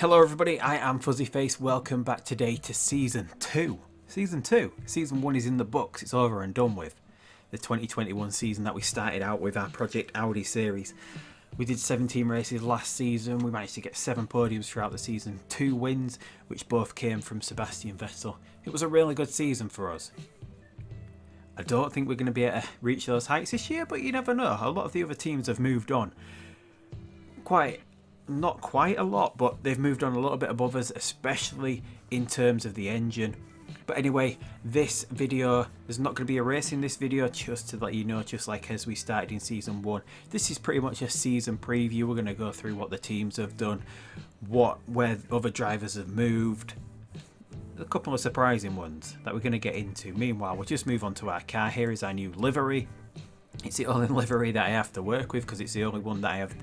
Hello everybody, I am Fuzzyface. Welcome back today to Season 2. Season 2. Season 1 is in the books, it's over and done with. The 2021 season that we started out with our Project Audi series. We did 17 races last season, we managed to get 7 podiums throughout the season, 2 wins, which both came from Sebastian Vettel. It was a really good season for us. I don't think we're going to be able to reach those heights this year, but you never know. A lot of the other teams have moved on. Not quite a lot, but they've moved on a little bit above us, especially in terms of the engine. But anyway, this video, there's not going to be a race in this video, just to let you know, just like as we started in Season 1. This is pretty much a season preview. We're going to go through what the teams have done, where other drivers have moved, a couple of surprising ones that we're going to get into. Meanwhile, we'll just move on to our car. Here is our new livery. It's the only livery that I have to work with because it's the only one that I have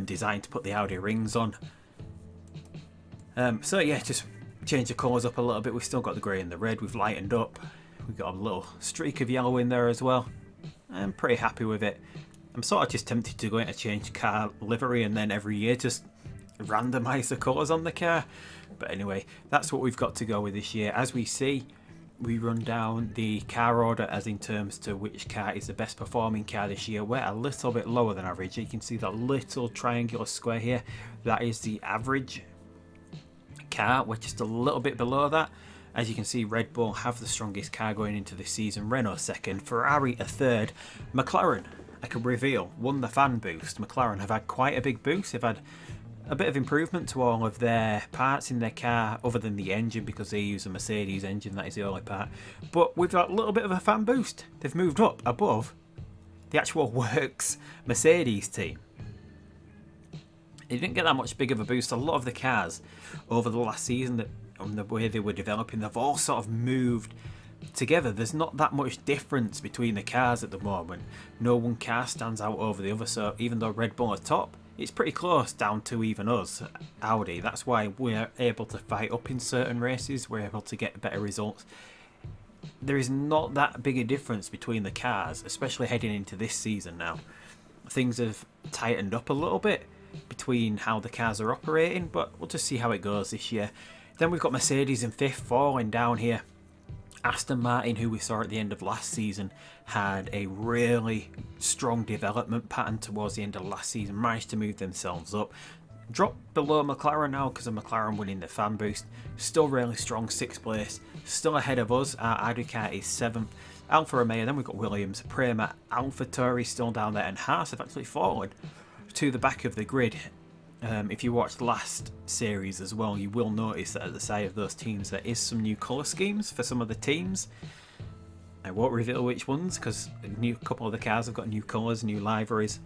designed to put the Audi rings on. So yeah, just change the colours up a little bit. We've still got the grey and the red. We've lightened up. We've got a little streak of yellow in there as well. I'm pretty happy with it. I'm sort of just tempted to go into change car livery and then every year just randomise the colours on the car. But anyway, that's what we've got to go with this year. As we see, we run down the car order as in terms to which car is the best performing car this year. We're a little bit lower than average. You can see that little triangular square here. That is the average car. We're just a little bit below that. As you can see, Red Bull have the strongest car going into this season. Renault second, Ferrari a third. McLaren, I can reveal, won the fan boost. McLaren have had quite a big boost. They've had a bit of improvement to all of their parts in their car other than the engine, because they use a Mercedes engine, that is the only part. But we've got a little bit of a fan boost. They've moved up above the actual works Mercedes team. They didn't get that much big of a boost. A lot of the cars over the last season, on the way they were developing, they've all sort of moved together. There's not that much difference between the cars at the moment. No one car stands out over the other, so even though Red Bull are top, it's pretty close down to even us, Audi. That's why we're able to fight up in certain races. We're able to get better results. There is not that big a difference between the cars, especially heading into this season now. Things have tightened up a little bit between how the cars are operating, but we'll just see how it goes this year. Then we've got Mercedes in 5th, falling down here. Aston Martin, who we saw at the end of last season, had a really strong development pattern towards the end of last season, managed to move themselves up. Dropped below McLaren now because of McLaren winning the fan boost. Still really strong, 6th place. Still ahead of us. Our Audi car is 7th. Alfa Romeo, then we've got Williams, Prema, AlphaTauri still down there, and Haas have actually fallen to the back of the grid. If you watched last series as well, you will notice that at the side of those teams there is some new colour schemes for some of the teams. I won't reveal which ones because a couple of the cars have got new colours, new liveries.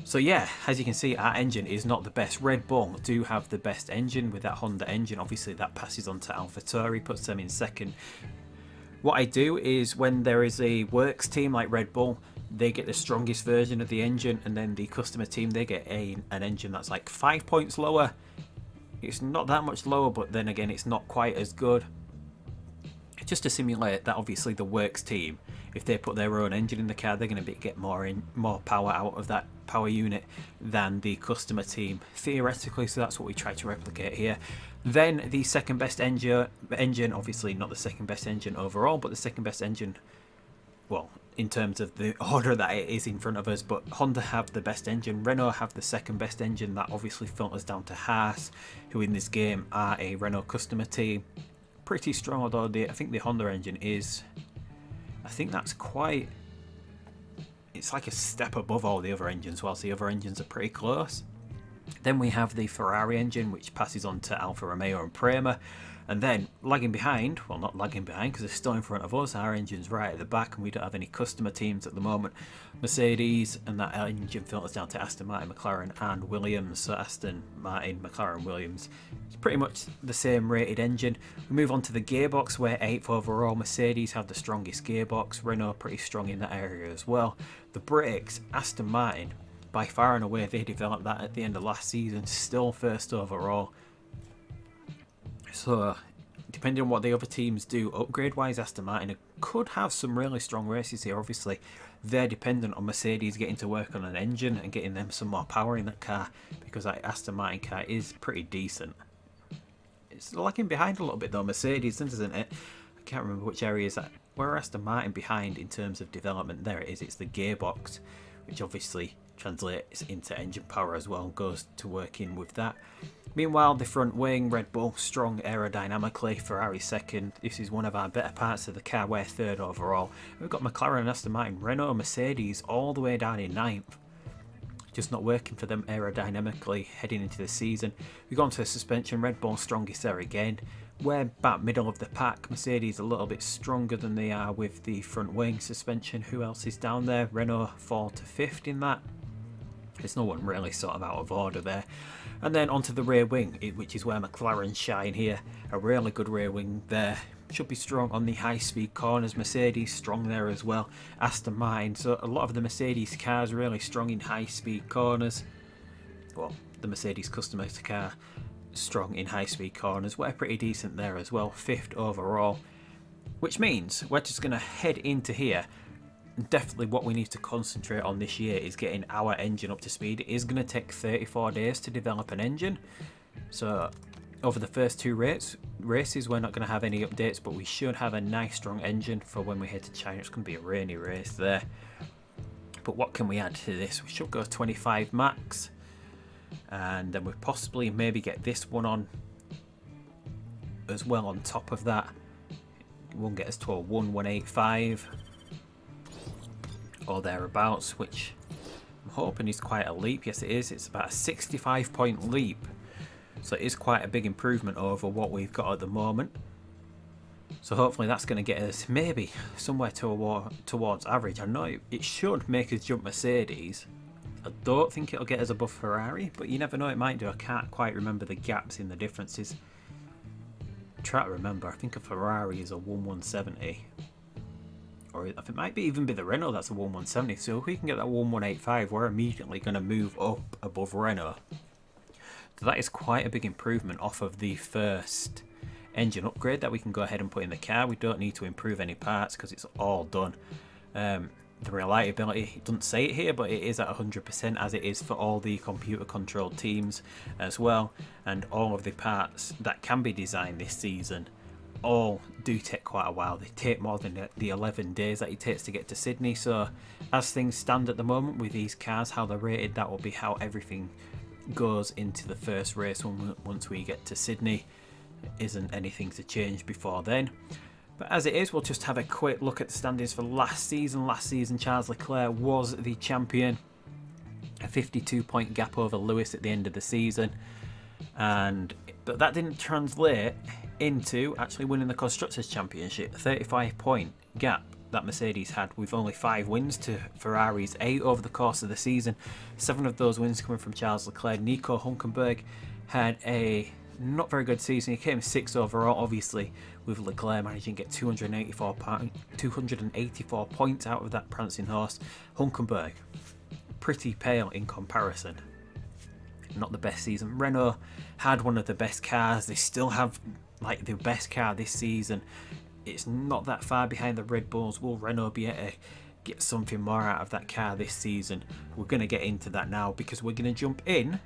So yeah, as you can see, our engine is not the best. Red Bull do have the best engine with that Honda engine. Obviously that passes on to AlphaTauri, puts them in second. What I do is when there is a works team like Red Bull, they get the strongest version of the engine, and then the customer team, they get an engine that's like 5 points lower. It's not that much lower, but then again, it's not quite as good. Just to simulate that, obviously the works team, if they put their own engine in the car, they're going to get more power out of that power unit than the customer team, theoretically. So that's what we try to replicate here. Then the second best engine, obviously not the second best engine overall, but the second best engine, well, in terms of the order that it is in front of us, but Honda have the best engine, Renault have the second best engine. That obviously filters down to Haas, who in this game are a Renault customer team. Pretty strong, although I think the Honda engine is, I think that's quite, it's like a step above all the other engines, whilst the other engines are pretty close. Then we have the Ferrari engine, which passes on to Alfa Romeo and Prema. And then lagging behind, well, not lagging behind because it's still in front of us, our engine's right at the back and we don't have any customer teams at the moment. Mercedes, and that engine filters down to Aston Martin, McLaren and Williams. So Aston Martin, McLaren, Williams. It's pretty much the same rated engine. We move on to the gearbox, where 8th overall. Mercedes have the strongest gearbox. Renault pretty strong in that area as well. The brakes, Aston Martin, by far and away, they developed that at the end of last season, still 1st overall. So depending on what the other teams do upgrade-wise, Aston Martin could have some really strong races here. Obviously, they're dependent on Mercedes getting to work on an engine and getting them some more power in that car, because that Aston Martin car is pretty decent. It's lagging behind a little bit though, Mercedes, isn't it? I can't remember which area is that. Where Aston Martin behind in terms of development? There it is, it's the gearbox, which obviously translates into engine power as well and goes to working with that. Meanwhile, the front wing, Red Bull, strong aerodynamically, Ferrari second. This is one of our better parts of the car, we're third overall. We've got McLaren, Aston Martin, Renault, Mercedes all the way down in ninth. Just not working for them aerodynamically heading into the season. We go on to the suspension, Red Bull strongest there again. We're about middle of the pack. Mercedes a little bit stronger than they are with the front wing suspension. Who else is down there? Renault fall to fifth in that. There's no one really sort of out of order there. And then onto the rear wing, which is where McLaren shine here. A really good rear wing there. Should be strong on the high-speed corners. Mercedes strong there as well. Aston Martin. So a lot of the Mercedes cars really strong in high-speed corners. Well, the Mercedes customer car strong in high-speed corners. We're pretty decent there as well. Fifth overall. Which means we're just going to head into here. Definitely what we need to concentrate on this year is getting our engine up to speed. It is going to take 34 days to develop an engine. So over the first two races we're not going to have any updates, but we should have a nice strong engine for when we head to China. It's going to be a rainy race there. But what can we add to this? We should go 25 max. And then we possibly maybe get this one on as well on top of that. It won't get us to a 1185 or thereabouts, which I'm hoping is quite a leap. Yes, it is. It's about a 65-point leap. So it is quite a big improvement over what we've got at the moment. So hopefully that's going to get us maybe somewhere towards average. I know it should make us jump Mercedes. I don't think it'll get us above Ferrari, but you never know, it might do. I can't quite remember the gaps in the differences. Try to remember, I think a Ferrari is a 1170. Or it might even be the Renault that's a 1170. So if we can get that 1185, we're immediately going to move up above Renault. So that is quite a big improvement off of the first engine upgrade that we can go ahead and put in the car. We don't need to improve any parts because it's all done. The reliability, it doesn't say it here, but it is at 100%, as it is for all the computer controlled teams as well. And all of the parts that can be designed this season all do take quite a while. They take more than the 11 days that it takes to get to Sydney. So as things stand at the moment with these cars, how they're rated, that will be how everything goes into the first race once we get to Sydney. Isn't anything to change before then. But as it is, we'll just have a quick look at the standings for last season. Last season, Charles Leclerc was the champion. A 52-point gap over Lewis at the end of the season. But that didn't translate into actually winning the Constructors' Championship. 35-point gap that Mercedes had with only 5 wins to Ferrari's 8 over the course of the season. 7 of those wins coming from Charles Leclerc. Nico Hülkenberg had a not very good season. He came 6th overall, obviously, with Leclerc managing to get 284 points out of that prancing horse. Hülkenberg, pretty pale in comparison. Not the best season. Renault had one of the best cars. They still have like the best car this season. It's not that far behind the Red Bulls. Will Renault be able to get something more out of that car this season? We're going to get into that now, because we're going to jump in.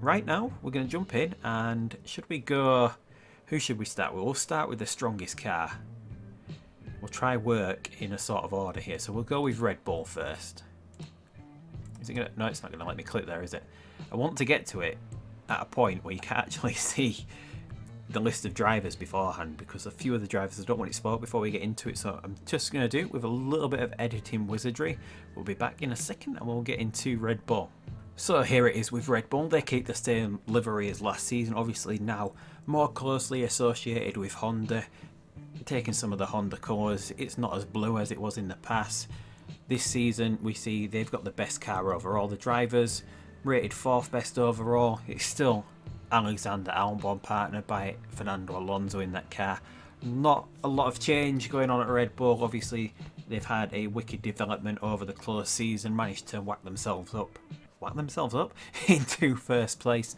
Right now, we're going to jump in, and should we go... Who should we start with? We'll start with the strongest car. We'll try work in a sort of order here. So we'll go with Red Bull first. Is it gonna... No, it's not going to let me click there, is it? I want to get to it at a point where you can actually see the list of drivers beforehand, because a few of the drivers I don't want it spoiled before we get into it. So I'm just going to do it with a little bit of editing wizardry. We'll be back in a second and we'll get into Red Bull. So here it is with Red Bull. They keep the same livery as last season, obviously now more closely associated with Honda, taking some of the Honda colours. It's not as blue as it was in the past. This season we see they've got the best car overall. The drivers rated 4th best overall. It's still Alexander Albon, partnered by Fernando Alonso in that car. Not a lot of change going on at Red Bull. Obviously they've had a wicked development over the close season, managed to whack themselves up into 1st place.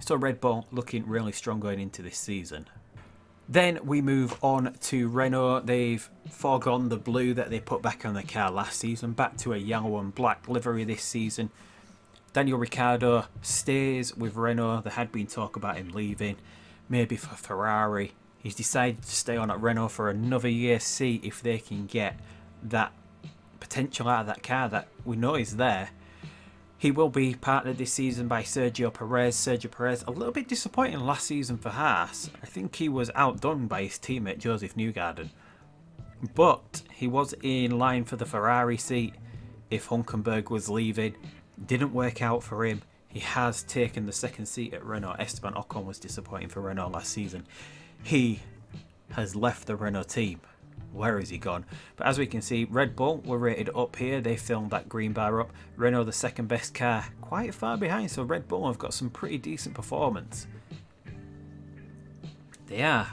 So Red Bull looking really strong going into this season. Then we move on to Renault. They've foregone the blue that they put back on the car last season, back to a yellow and black livery this season. Daniel Ricciardo stays with Renault. There had been talk about him leaving, maybe for Ferrari. He's decided to stay on at Renault for another year, see if they can get that potential out of that car that we know is there. He will be partnered this season by Sergio Perez. Sergio Perez, a little bit disappointing last season for Haas. I think he was outdone by his teammate Joseph Newgarden. But he was in line for the Ferrari seat if Hülkenberg was leaving. Didn't work out for him. He has taken the second seat at Renault. Esteban Ocon was disappointing for Renault last season. He has left the Renault team. Where has he gone? But as we can see, Red Bull were rated up here. They filmed that green bar up. Renault, the second best car, quite far behind. So Red Bull have got some pretty decent performance. They are.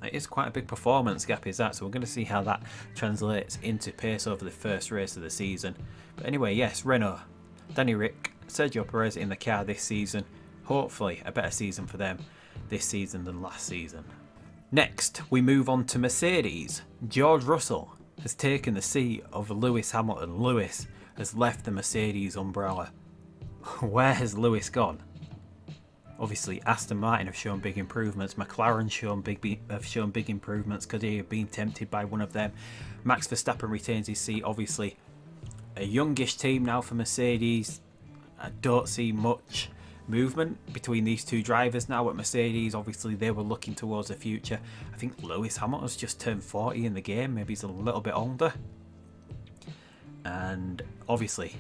It is quite a big performance gap, is that? So we're going to see how that translates into pace over the first race of the season. But anyway, yes, Renault, Danny Ric, Sergio Perez in the car this season. Hopefully a better season for them this season than last season. Next, we move on to Mercedes. George Russell has taken the seat of Lewis Hamilton. Lewis has left the Mercedes umbrella. Where has Lewis gone? Obviously, Aston Martin have shown big improvements. McLaren have shown big improvements because they have been tempted by one of them. Max Verstappen retains his seat. Obviously, a youngish team now for Mercedes. I don't see much movement between these two drivers now at Mercedes. Obviously they were looking towards the future. I think Lewis Hamilton's just turned 40 in the game, maybe he's a little bit older, and obviously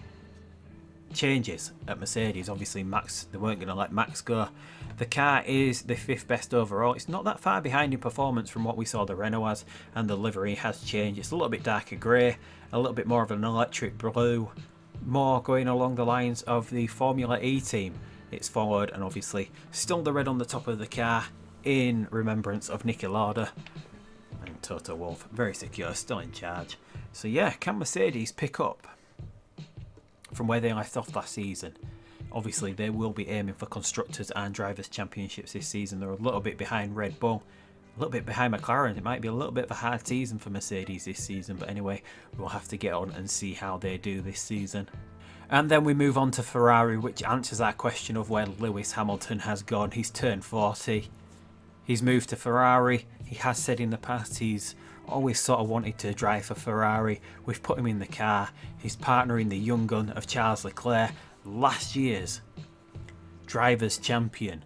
changes at Mercedes. Obviously Max, they weren't going to let Max go. The car is the 5th best overall. It's not that far behind in performance from what we saw the Renault as, and the livery has changed. It's a little bit darker grey, a little bit more of an electric blue, more going along the lines of the Formula E team. It's followed, and obviously still the red on the top of the car in remembrance of Niki Lauda. And Toto Wolff, very secure, still in charge. So yeah, can Mercedes pick up from where they left off last season? Obviously they will be aiming for Constructors and Drivers' Championships this season. They're a little bit behind Red Bull, a little bit behind McLaren. It might be a little bit of a hard season for Mercedes this season, but anyway, we'll have to get on and see how they do this season. And then we move on to Ferrari, which answers our question of where Lewis Hamilton has gone. He's turned 40. He's moved to Ferrari. He has said in the past he's always sort of wanted to drive for Ferrari. We've put him in the car. He's partnering the young gun of Charles Leclerc, last year's drivers' champion.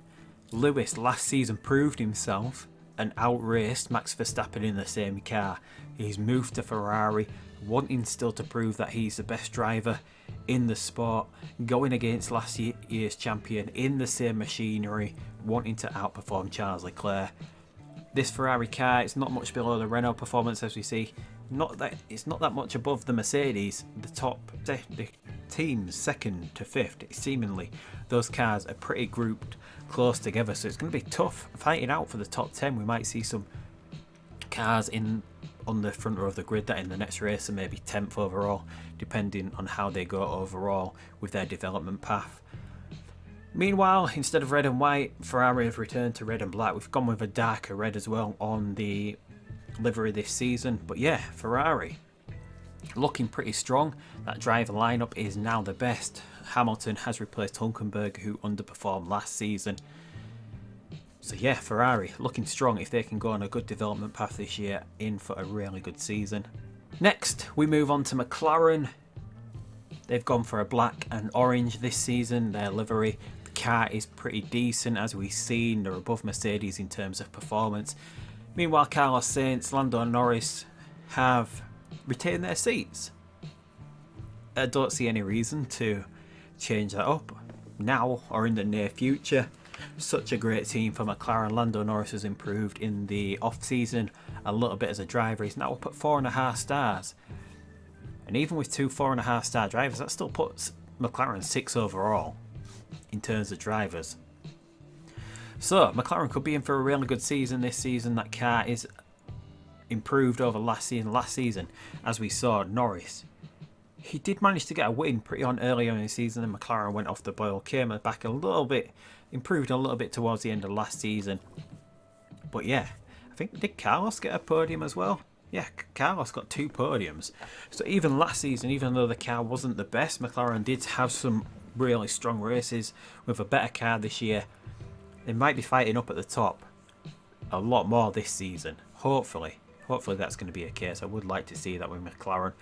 Lewis last season proved himself and outraced Max Verstappen in the same car. He's moved to Ferrari, wanting still to prove that he's the best driver in the sport, going against last year's champion in the same machinery, wanting to outperform Charles Leclerc. This Ferrari car, it's not much below the Renault performance, as we see. It's not that much above the Mercedes. The teams 2nd to 5th, seemingly those cars are pretty grouped close together, so it's going to be tough fighting out for the top 10. We might see some cars on the front row of the grid that in the next race are maybe 10th overall, depending on how they go overall with their development path. Meanwhile, instead of red and white, Ferrari have returned to red and black. We've gone with a darker red as well on the livery this season. But yeah, Ferrari looking pretty strong. That driver lineup is now the best. Hamilton has replaced Hülkenberg, who underperformed last season. So yeah, Ferrari looking strong if they can go on a good development path this year, in for a really good season. Next, we move on to McLaren. They've gone for a black and orange this season, their livery. The car is pretty decent, as we've seen. They're above Mercedes in terms of performance. Meanwhile, Carlos Sainz, Lando Norris have retained their seats. I don't see any reason to change that up now or in the near future. Such a great team for McLaren. Lando Norris has improved in the off-season a little bit as a driver. He's now up at 4.5 stars. And even with 2 4.5-star drivers, that still puts McLaren 6 overall in terms of drivers. So McLaren could be in for a really good season this season. That car is improved over last season. Last season, as we saw, Norris, he did manage to get a win pretty on earlier in the season, and McLaren went off the boil, came back a little bit, improved a little bit towards the end of last season. But yeah, I think, did Carlos get a podium as well? Yeah, Carlos got 2 podiums. So even last season, even though the car wasn't the best, McLaren did have some really strong races with a better car this year. They might be fighting up at the top a lot more this season. Hopefully that's going to be a case. I would like to see that with McLaren.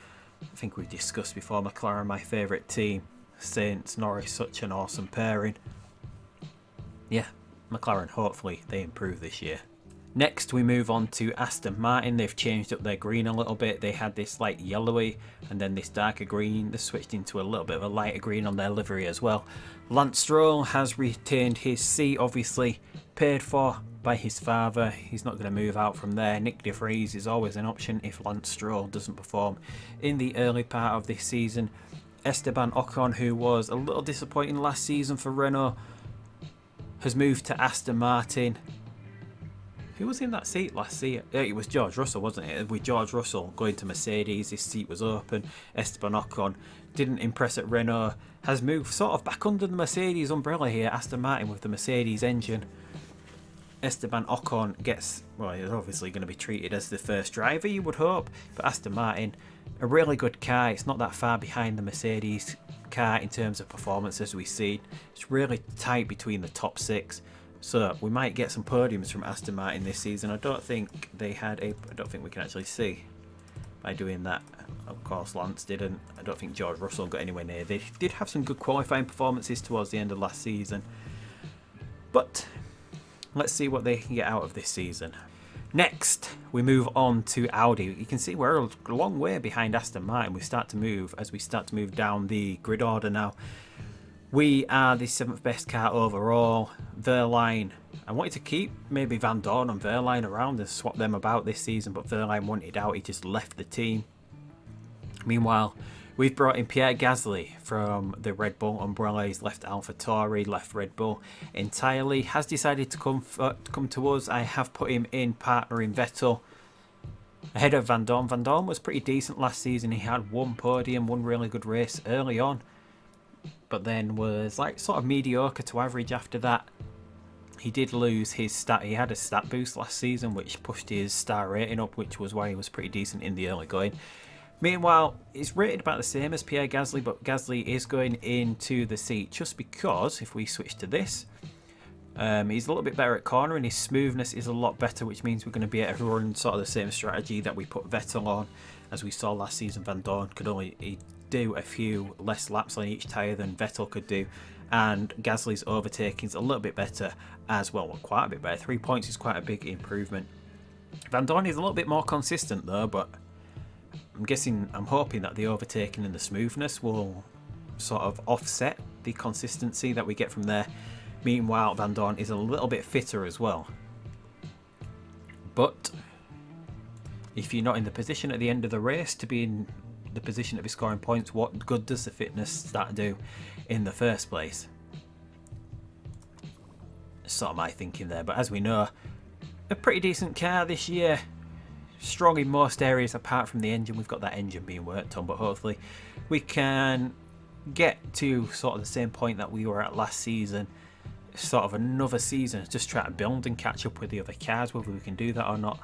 I think we've discussed before, McLaren, my favourite team. Saints, Norris, such an awesome pairing. Yeah, McLaren, hopefully they improve this year. Next we move on to Aston Martin. They've changed up their green a little bit. They had this light yellowy and then this darker green. They switched into a little bit of a lighter green on their livery as well. Lance Stroll has retained his seat, obviously paid for by his father. He's not going to move out from there. Nick de Vries is always an option if Lance Stroll doesn't perform in the early part of this season. Esteban Ocon, who was a little disappointing last season for Renault, has moved to Aston Martin. Who was in that seat last year? It was George Russell, wasn't it? With George Russell going to Mercedes, his seat was open. Esteban Ocon didn't impress at Renault, has moved sort of back under the Mercedes umbrella here. Aston Martin with the Mercedes engine. Esteban Ocon gets, well, he's obviously going to be treated as the first driver, you would hope. But Aston Martin, a really good car. It's not that far behind the Mercedes car in terms of performance as we've seen. It's really tight between the top 6. So we might get some podiums from Aston Martin this season. I don't think they had a... I don't think we can actually see by doing that. Of course, Lance didn't. I don't think George Russell got anywhere near. They did have some good qualifying performances towards the end of last season. But let's see what they can get out of this season. Next, we move on to Audi. You can see we're a long way behind Aston Martin. We start to move as we start to move down the grid order now. We are the 7th best car overall. Verline, I wanted to keep maybe Van Dorn and Verline around and swap them about this season, but Verline wanted out. He just left the team. Meanwhile, we've brought in Pierre Gasly from the Red Bull umbrella. He's left AlphaTauri, left Red Bull entirely. Has decided to come to us. I have put him in partnering Vettel ahead of Van Dorn. Van Dorn was pretty decent last season. He had 1 podium, 1 really good race early on, but then was like sort of mediocre to average after that. He did lose his stat. He had a stat boost last season, which pushed his star rating up, which was why he was pretty decent in the early going. Meanwhile, he's rated about the same as Pierre Gasly, but Gasly is going into the seat just because, if we switch to this, he's a little bit better at cornering. His smoothness is a lot better, which means we're going to be able to run sort of the same strategy that we put Vettel on. As we saw last season, Van Dorn could only do a few less laps on each tyre than Vettel could do, and Gasly's overtaking is a little bit better as well, quite a bit better. 3 points is quite a big improvement. Van Dorn is a little bit more consistent though, but I'm hoping that the overtaking and the smoothness will sort of offset the consistency that we get from there. Meanwhile, Van Dorn is a little bit fitter as well. But if you're not in the position at the end of the race to be in the position to be scoring points, what good does the fitness start to do in the first place? Sort of my thinking there. But as we know, a pretty decent car this year. Strong in most areas apart from the engine. We've got that engine being worked on, but hopefully we can get to sort of the same point that we were at last season. Sort of another season, just try to build and catch up with the other cars. Whether we can do that or not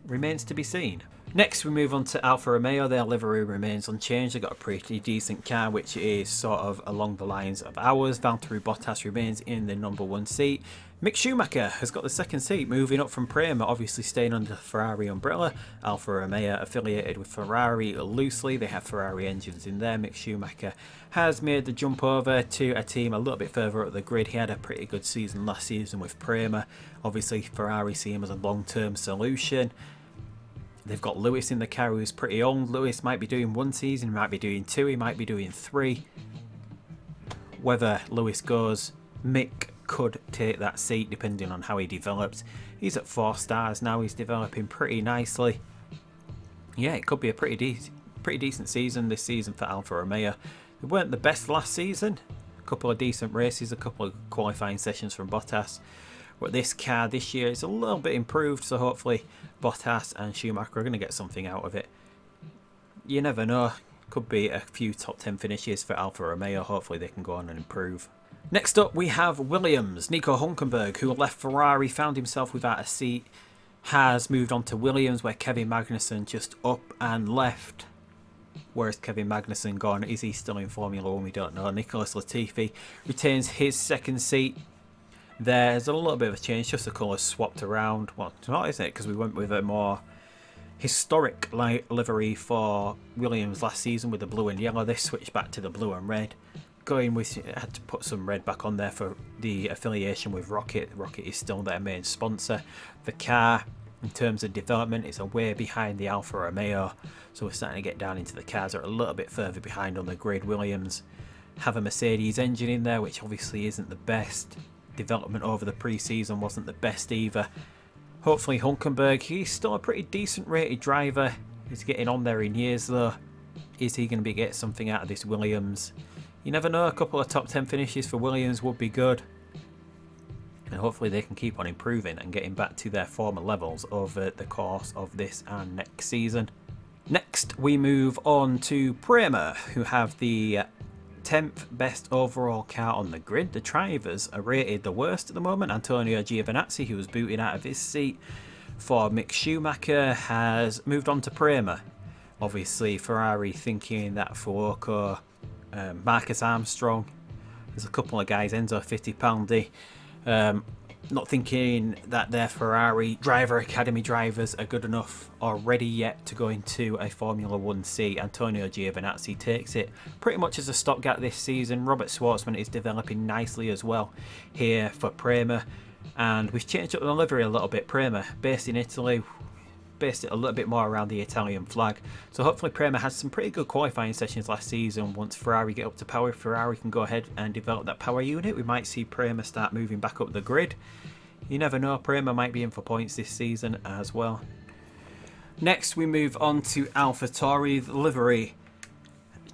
remains to be seen. Next we move on to Alfa Romeo. Their livery remains unchanged. They've got a pretty decent car, which is sort of along the lines of ours. Valtteri Bottas remains in the #1 seat. Mick Schumacher has got the 2nd seat, moving up from Prema, obviously staying under the Ferrari umbrella. Alfa Romeo affiliated with Ferrari loosely. They have Ferrari engines in there. Mick Schumacher has made the jump over to a team a little bit further up the grid. He had a pretty good season last season with Prema. Obviously Ferrari see him as a long-term solution. They've got Lewis in the car, who's pretty old. Lewis might be doing 1 season, he might be doing 2, he might be doing 3. Whether Lewis goes, Mick could take that seat depending on how he develops. He's at 4 stars now. He's developing pretty nicely. Yeah, it could be a pretty decent season this season for Alfa Romeo. They weren't the best last season. A couple of decent races, a couple of qualifying sessions from Bottas. But this car this year is a little bit improved, so hopefully Bottas and Schumacher are going to get something out of it. You never know. Could be a few top 10 finishes for Alfa Romeo. Hopefully they can go on and improve. Next up we have Williams. Nico Hulkenberg, who left Ferrari, found himself without a seat. has moved on to Williams, where Kevin Magnussen just up and left. Where's Kevin Magnussen gone? Is he still in Formula 1? We don't know. Nicholas Latifi retains his second seat. There's a little bit of a change, just the colours swapped around. Well, it's not, is it? Because we went with a more historic livery for Williams last season with the blue and yellow. This switched back to the blue and red. Going with, had to put some red back on there for the affiliation with Rocket. Rocket is still their main sponsor. The car, in terms of development, is a way behind the Alfa Romeo, so we're starting to get down into the cars that are a little bit further behind on the grid. Williams have a Mercedes engine in there, which obviously isn't the best. Development over the pre-season wasn't the best either. Hopefully Hulkenberg, he's still a pretty decent rated driver. He's getting on there in years though. Is he going to get something out of this Williams? You never know, a couple of top 10 finishes for Williams would be good. And hopefully they can keep on improving and getting back to their former levels over the course of this and next season. Next we move on to Prema, who have the 10th best overall car on the grid. The drivers are rated the worst at the moment. Antonio Giovinazzi, who was booted out of his seat for Mick Schumacher, has moved on to Prema. Obviously Ferrari thinking that Fuoco, Marcus Armstrong, there's a couple of guys, Enzo Fittipaldi, not thinking that their Ferrari driver academy drivers are good enough or ready yet to go into a Formula 1 seat. Antonio Giovinazzi takes it pretty much as a stopgap this season. Robert Schwartzman is developing nicely as well here for Prema, and we've changed up the livery a little bit. Prema, based in Italy, based it a little bit more around the Italian flag. So hopefully Prema had some pretty good qualifying sessions last season. Once Ferrari get up to power, Ferrari can go ahead and develop that power unit. We might see Prema start moving back up the grid. You never know, Prema might be in for points this season as well. Next we move on to AlphaTauri. The livery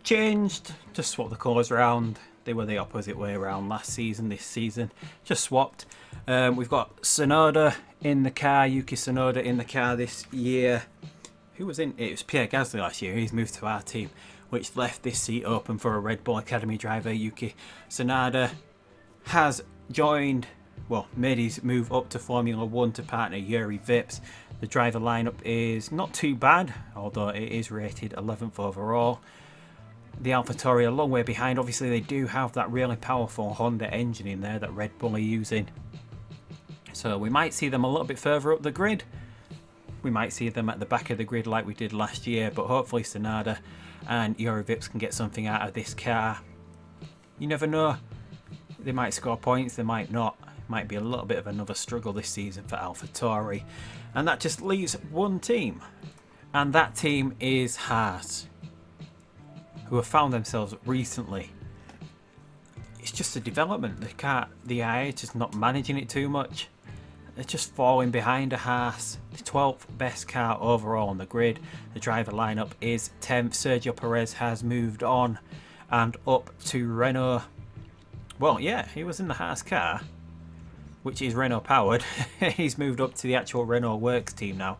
changed, just swap the colours around. They were the opposite way around last season. This season just swapped. We've got Tsunoda in the car, Yuki Tsunoda in the car this year. Who was in? It was Pierre Gasly last year. He's moved to our team, which left this seat open for a Red Bull Academy driver. Yuki Tsunoda has joined, well, made his move up to Formula 1 to partner Yuri Vips. The driver lineup is not too bad, although it is rated 11th overall. The AlphaTauri a long way behind. Obviously they do have that really powerful Honda engine in there that Red Bull are using. So we might see them a little bit further up the grid. We might see them at the back of the grid like we did last year, but hopefully Tsunoda and Yuri Vips can get something out of this car. You never know. They might score points, they might not. It might be a little bit of another struggle this season for AlphaTauri. And that just leaves one team. And that team is Haas, who have found themselves recently. It's just a development. The IA just not managing it too much. They're just falling behind a Haas. The 12th best car overall on the grid. The driver lineup is 10th. Sergio Perez has moved on and up to Renault. Well, yeah, he was in the Haas car, which is Renault powered. He's moved up to the actual Renault Works team now.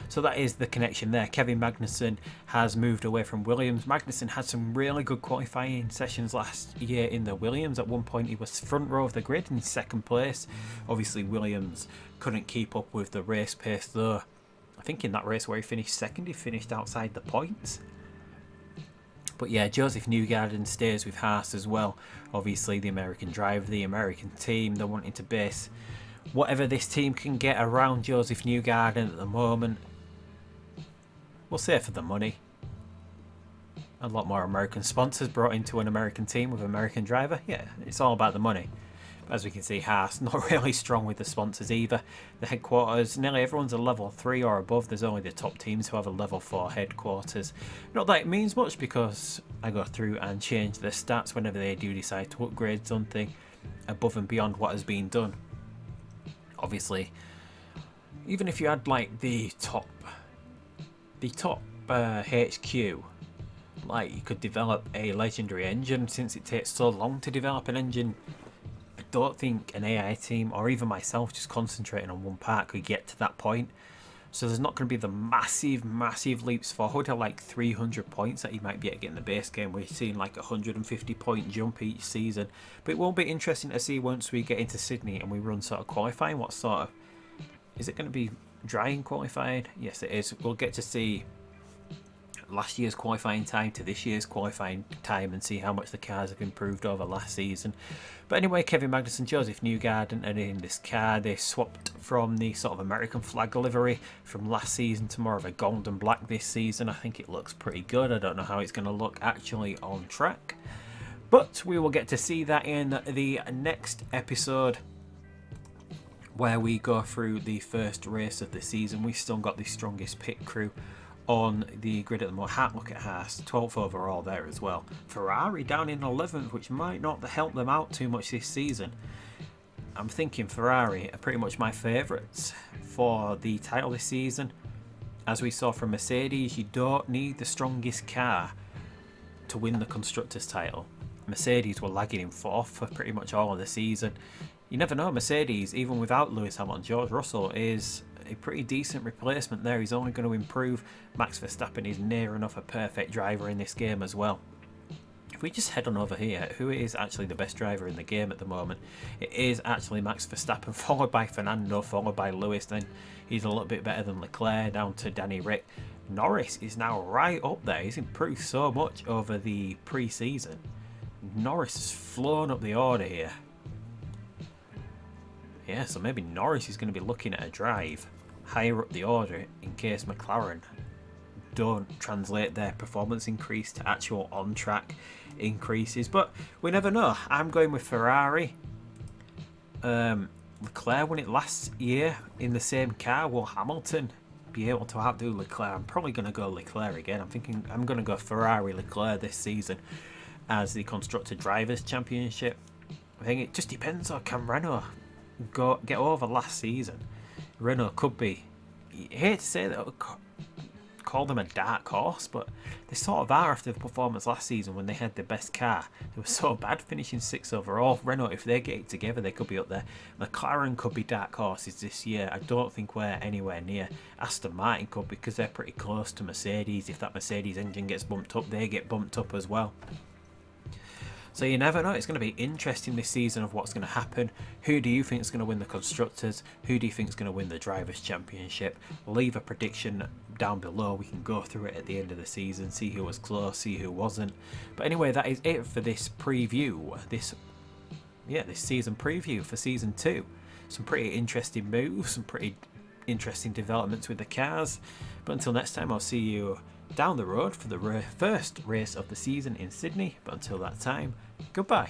So that is the connection there. Kevin Magnussen has moved away from Williams. Magnussen had some really good qualifying sessions last year in the Williams. At one point he was front row of the grid in second place. Obviously Williams couldn't keep up with the race pace though. I think in that race where he finished second, he finished outside the points. But yeah, Joseph Newgarden stays with Haas as well. Obviously the American driver, the American team, they're wanting to base whatever this team can get around Joseph Newgarden at the moment. We'll say for the money. A lot more American sponsors brought into an American team with an American driver. Yeah, it's all about the money. But as we can see, Haas not really strong with the sponsors either. The headquarters, nearly everyone's a level 3 or above. There's only the top teams who have a level 4 headquarters. Not that it means much because I go through and change the stats whenever they do decide to upgrade something above and beyond what has been done. Obviously, even if you had like the top HQ, like you could develop a legendary engine. Since it takes so long to develop an engine, I don't think an AI team or even myself just concentrating on one part could get to that point. So there's not going to be the massive leaps forward to like 300 points that you might be able to get in the base game. We're seeing like a 150 point jump each season. But it will be interesting to see once we get into Sydney and we run sort of qualifying, what sort of, is it going to be dry in qualifying? Yes, it is. We'll get to see last year's qualifying time to this year's qualifying time and see how much the cars have improved over last season. But anyway, Kevin Magnussen, Joseph Newgarden are in this car. They swapped from the sort of American flag livery from last season to more of a gold and black this season. I think it looks pretty good. I don't know how it's going to look actually on track, but we will get to see that in the next episode, where we go through the first race of the season. We've still got the strongest pit crew on the grid at the moment. Look at Haas, 12th overall there as well. Ferrari down in 11th, which might not help them out too much this season. I'm thinking Ferrari are pretty much my favourites for the title this season. As we saw from Mercedes, you don't need the strongest car to win the Constructors' title. Mercedes were lagging in 4th for pretty much all of the season. You never know, Mercedes, even without Lewis Hamilton, George Russell is a pretty decent replacement there. He's only going to improve. Max Verstappen is near enough a perfect driver in this game as well. If we just head on over here, who is actually the best driver in the game at the moment? It is actually Max Verstappen, followed by Fernando, followed by Lewis. Then he's a little bit better than Leclerc, down to Danny Rick. Norris is now right up there. He's improved so much over the pre-season. Norris has flown up the order here. Yeah, so maybe Norris is going to be looking at a drive higher up the order in case McLaren don't translate their performance increase to actual on-track increases. But we never know. I'm going with Ferrari. Leclerc won it last year in the same car. Will Hamilton be able to outdo Leclerc? I'm probably going to go Leclerc again. I'm thinking I'm going to go Ferrari Leclerc this season as the Constructor Drivers' Championship. I think it just depends on can Renault get over last season. Renault could be, I hate to say that, call them a dark horse, but they sort of are after the performance last season when they had the best car. They were so bad, finishing 6th overall. Renault, if they get it together, they could be up there. McLaren could be dark horses this year. I don't think we're anywhere near. Aston Martin could, because they're pretty close to Mercedes. If that Mercedes engine gets bumped up, they get bumped up as well. So you never know. It's going to be interesting this season of what's going to happen. Who do you think is going to win the Constructors? Who do you think is going to win the Drivers' Championship? Leave a prediction down below. We can go through it at the end of the season, see who was close, see who wasn't. But anyway, that is it for this preview. This season preview for Season 2. Some pretty interesting moves, some pretty interesting developments with the cars. But until next time, I'll see you down the road for the first race of the season in Sydney. But until that time, goodbye.